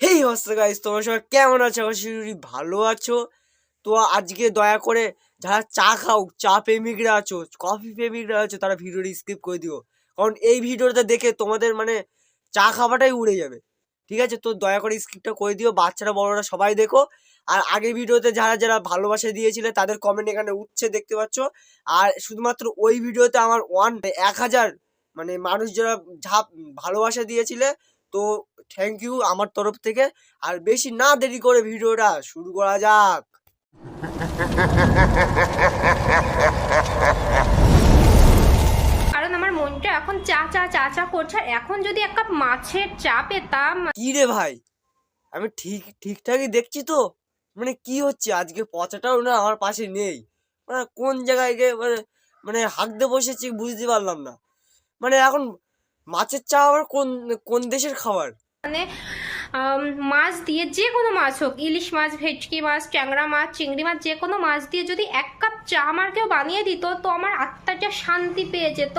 হেই হচ্ছে গাইস, তোমরা সবাই কেমন আছো? অবশ্যই ভালো আছো। তো আজকে দয়া করে যারা চা খাও, চা প্রেমিকরা আছো, কফি প্রেমিকরা আছো, তারা ভিডিওটি স্কিপ করে দিও। কারণ এই ভিডিওটা দেখে তোমাদের মানে চা খাওয়াটাই উড়ে যাবে। ঠিক আছে, তো দয়া করে স্কিপটা করে দিও। বাচ্চারা বড়রা সবাই দেখো। আর আগের ভিডিওতে যারা যারা ভালোবাসা দিয়েছিলে তাদের কমেন্ট এখানে উঠছে, দেখতে পাচ্ছ। আর শুধুমাত্র ওই ভিডিওতে আমার 1000 মানে মানুষ যারা ভালোবাসা দিয়েছিলে, তো থ্যাংক ইউ আমার তরফ থেকে। আর বেশি না দেরি করে ভিডিওটা শুরু করা যাক। কারণ আমার মনটা এখন চা চা চা চা করছে। আর এখন যদি এক কাপ মাছের চা পেতাম। কি রে ভাই, আমি ঠিকঠাকই দেখছি তো। মানে কি হচ্ছে আজকে? পচাটাও না আমার পাশে নেই। মানে কোন জায়গায় গিয়ে মানে মানে হাঁকতে বসেছি বুঝতে পারলাম না। মানে এখন মাছের চা আবার কোন কোন দেশের খাবার? মানে মাছ দিয়ে, যে কোনো মাছ হোক, ইলিশ মাছ, ভেটকি মাছ, ট্যাংরা মাছ, চিংড়ি মাছ, যে কোনো মাছ দিয়ে যদি এক কাপ চা আমার কেউ বানিয়ে দিত, তো আমার আত্মাটা শান্তি পেয়ে যেত।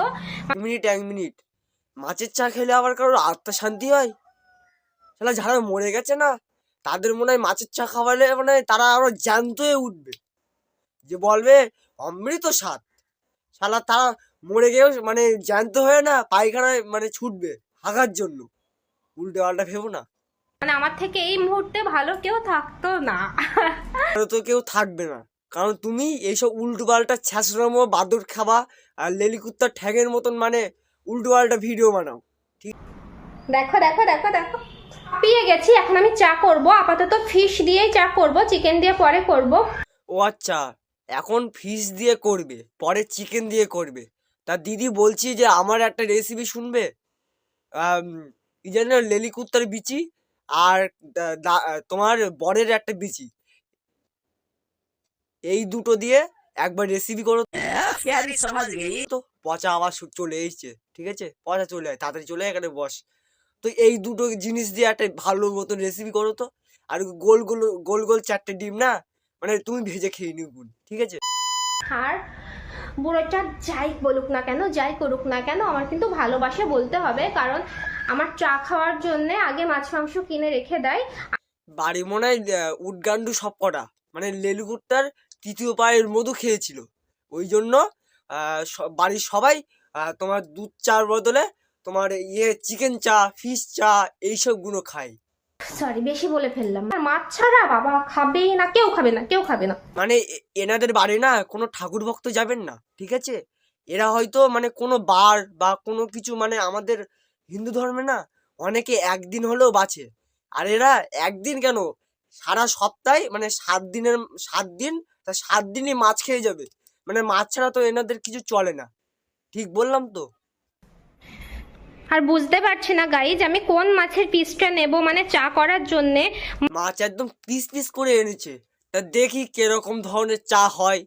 এক মিনিট, মাছের চা খেলে আবার কারোর আত্মা শান্তি হয়? শালা যারা মরে গেছে না, তাদের মনে হয় মাছের চা খাওয়ালে মানে তারা আরো জ্যান্ত হয়ে উঠবে, যে বলবে অমৃত স্বাদ। শালা তারা মরে গিয়েও মানে জ্যান্ত হয়ে না পায়খানায় মানে ছুটবে হাগার জন্য। উল্টে পাল্টা ভেবো না। মানে আমার থেকে এই মুহূর্তে ভালো কেউ থাকতো না। আরো তো কেউ থাকবে না, কারণ তুমি এইসব উল্টো পাল্টা ছ্যাঁচড়ামো বাদর খাবা আর লেলিকুত্তার ঠ্যাঙের মতন মানে উল্টো পাল্টা ভিডিও বানাও। ঠিক, দেখো দেখো দেখো দেখো, পেয়ে গেছি। এখন আমি চা করব, আপাতত ফিশ দিয়েই চা করব, চিকেন দিয়ে পরে করব। ও আচ্ছা, এখন ফিশ দিয়ে করবে, পরে চিকেন দিয়ে করবে। তা দিদি বলছি যে আমার একটা রেসিপি শুনবে। কি যেন, লেলিকুত্তার বিচি আর তোমার বরের একটা বিচি, এই দুটো দিয়ে একবার রেসিপি করো তো। পচা আবার চলে এসছে। ঠিক আছে, পচা চলে আয়, তাড়াতাড়ি চলে আয়, এখানে বস। তো এই দুটো জিনিস দিয়ে একটা ভালো মতন রেসিপি করো তো। আর গোল গোল গোল গোল 4টে ডিম না, মানে তুমি ভেজে খেয়ে নিও, ঠিক আছে? আর বুড়োটা যাই বলুক না কেন, যাই করুক না কেন, আমার কিন্তু ভালোবাসে বলতে হবে। কারণ আমার চা খাওয়ার জন্য আগে মাছ মাংস কিনে রেখে দেয়। বাড়ি মনে হয় উডগান্ডু সব কটা মানে লেলুকুট্টার তৃতীয় পায়ের মধু খেয়েছিল। ওই জন্য বাড়ির সবাই তোমার দুধ চার বদলে তোমার চিকেন চা, ফিশ চা এইসবগুলো খায়। সরি, বেশি বলে ফেললাম। আর মাছ ছাড়া বাবা খাবেই না, কেউ খাবে না, কেউ খাবে না। মানে এনাদের বাড়ি না কোনো ঠাকুর ভক্ত যাবেন না, ঠিক আছে? এরা হয়তো মানে কোনো বার বা কোনো কিছু, মানে আমাদের হিন্দু ধর্মে না অনেকে একদিন হলেও বাঁচে। আর এরা একদিন কেন, সারা সপ্তাহে মানে 7 দিনের 7 দিন, তা 7 দিনই মাছ খেয়ে যাবে। মানে মাছ ছাড়া তো এনাদের কিছু চলে না। ঠিক বললাম তো? আর বুঝতে পারছি না গাইজ, আমি কোন মাছের পিসটা নেব মানে চা করার জন্যে। মাছ একদম পিস পিস করে এনেছে। তা দেখি কিরকম ধরনের চা হয়।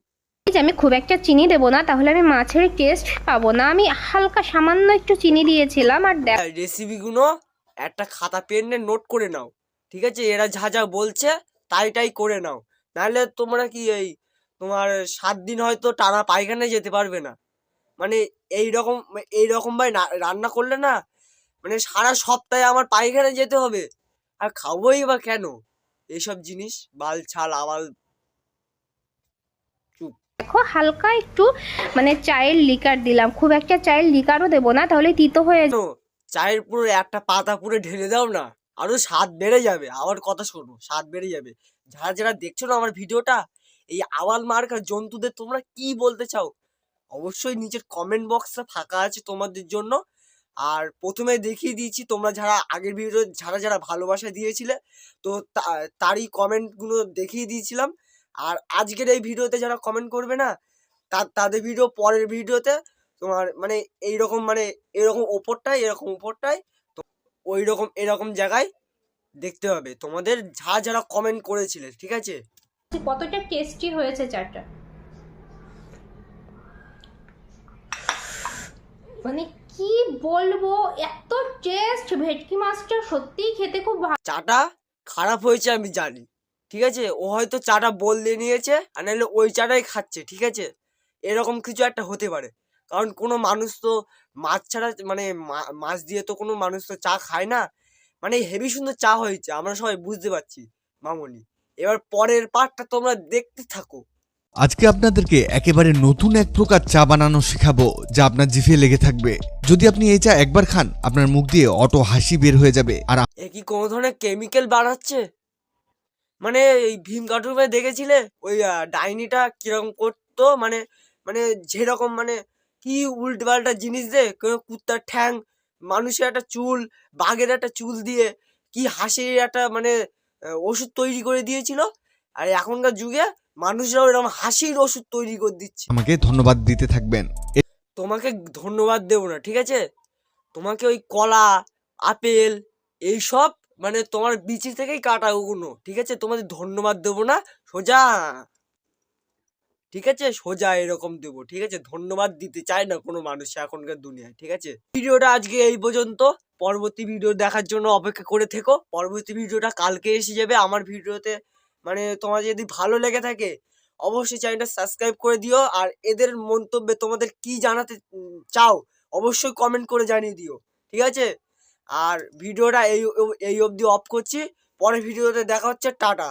আমি খুব একটা চিনি দেবো না, তাহলে আমি মাছের টেস্ট পাবো না। আমি হালকা সামান্য একটু চিনি দিয়েছিলাম। আর রেসিপিগুলো একটা খাতা পেন নিয়ে নোট করে নাও, ঠিক আছে? এরা যা যা বলছে তাই করে নাও। নাহলে তোমরা কি এই তোমার 7 দিন হয়তো টানা পায়খানায় যেতে পারবে না। মানে এইরকম ভাই রান্না করলে না, মানে সারা সপ্তাহে আমার পায়খানায় যেতে হবে। আর খাবোই বা কেন এইসব জিনিস? বাল ছাল আবাল। চুপ। দেখো, হালকা একটু মানে চায়ের লিকার দিলাম, খুব একটা চায়ের লিকারও দেবো না, তাহলে তিতো হয়ে তো চায়ের পুরো একটা পাতা পুরো ঢেলে দাও না, আরো স্বাদ বেড়ে যাবে। আমার কথা শোনো, স্বাদ বেড়ে যাবে। যারা যারা দেখছো না আমার ভিডিওটা, এই আওয়াল মার্কা জন্তুদের তোমরা কি বলতে চাও অবশ্যই নিচের কমেন্ট বক্সটা ফাঁকা আছে তোমাদের জন্য। আর প্রথমে দেখিয়ে দিয়েছি, তোমরা যারা আগের ভিডিও যারা যারা ভালোবাসা দিয়েছিলে, তো তারই কমেন্টগুলো দেখিয়ে দিয়েছিলাম। আর আজকের এই ভিডিওতে যারা কমেন্ট করবে না, তাদের ভিডিও পরের ভিডিওতে তোমার মানে এইরকম মানে এরকম ওপরটায় তো ওই রকম এরকম জায়গায় দেখতে হবে তোমাদের যারা কমেন্ট করেছিলে, ঠিক আছে? কতটা টেস্টি হয়েছে চাটা। মানে কি বলবো, এত টেস্ট! ভেটকি মাছটা সত্যিই খেতে খুব ভালো। চাটা খারাপ হয়েছে আমি জানি, ঠিক আছে? ও হয়তো চাটা বদলে নিয়েছে, আর নাহলে ওই চাটাই খাচ্ছে, ঠিক আছে? এরকম কিছু একটা হতে পারে। কারণ কোনো মানুষ তো মাছ ছাড়া মানে মাছ দিয়ে তো কোনো মানুষ তো চা খায় না। মানে হেভি সুন্দর চা হয়েছে, আমরা সবাই বুঝতে পারছি মামনি। এবার পরের পার্টটা তোমরা দেখতে থাকো। আজকে আপনাদেরকে একেবারে নতুন এক প্রকার চা বানানো শেখাবো, যা আপনার জিভে লেগে থাকবে। যদি আপনি এই চা একবার খান, আপনার মুখ দিয়ে অটো হাসি বের হয়ে যাবে। আর এ কি কোনো ধরনের কেমিক্যাল বানাচ্ছে? মানে এই ভীম কার্টুনে দেখেছিলে ওই ডাইনিটা কিরকম করতো, মানে মানে যেরকম মানে কি উল্টো পাল্টা জিনিস দিয়ে কোনো কুত্তার ঠ্যাং, মানুষের একটা চুল, বাঘের একটা চুল দিয়ে কি হাসির একটা মানে ওষুধ তৈরি করে দিয়েছিল। আর এখনকার যুগে মানুষরাও এরকম হাসির ওষুধ তৈরি করে দিচ্ছে। আমাকে ধন্যবাদ দিতে থাকবেন। তোমাকে ধন্যবাদ দেবো না, ঠিক আছে? তোমাকে ওই কলা, আপেল এইসব মানে তোমার বিচি থেকেই কাটা ওগুলো, ঠিক আছে? তোমাদের ধন্যবাদ দেবো না, সোজা, ঠিক আছে? সোজা এরকম দেবো, ঠিক আছে? ধন্যবাদ দিতে চায় না কোনো মানুষ এখনকার দুনিয়ায়, ঠিক আছে? ভিডিওটা আজকে এই পর্যন্ত। পরবর্তী ভিডিও দেখার জন্য অপেক্ষা করে থেকো। পরবর্তী ভিডিওটা কালকে এসে যাবে আমার ভিডিওতে। মানে তোমার যদি ভালো লেগে থাকে অবশ্যই চ্যানেলটা সাবস্ক্রাইব করে দিও। আর এদের মন্তব্যে তোমাদের কি জানাতে চাও অবশ্যই কমেন্ট করে জানিয়ে দিও, ঠিক আছে? আর ভিডিওটা এই অবধি অফ করছি। পরের ভিডিওতে দেখা হচ্ছে, টাটা।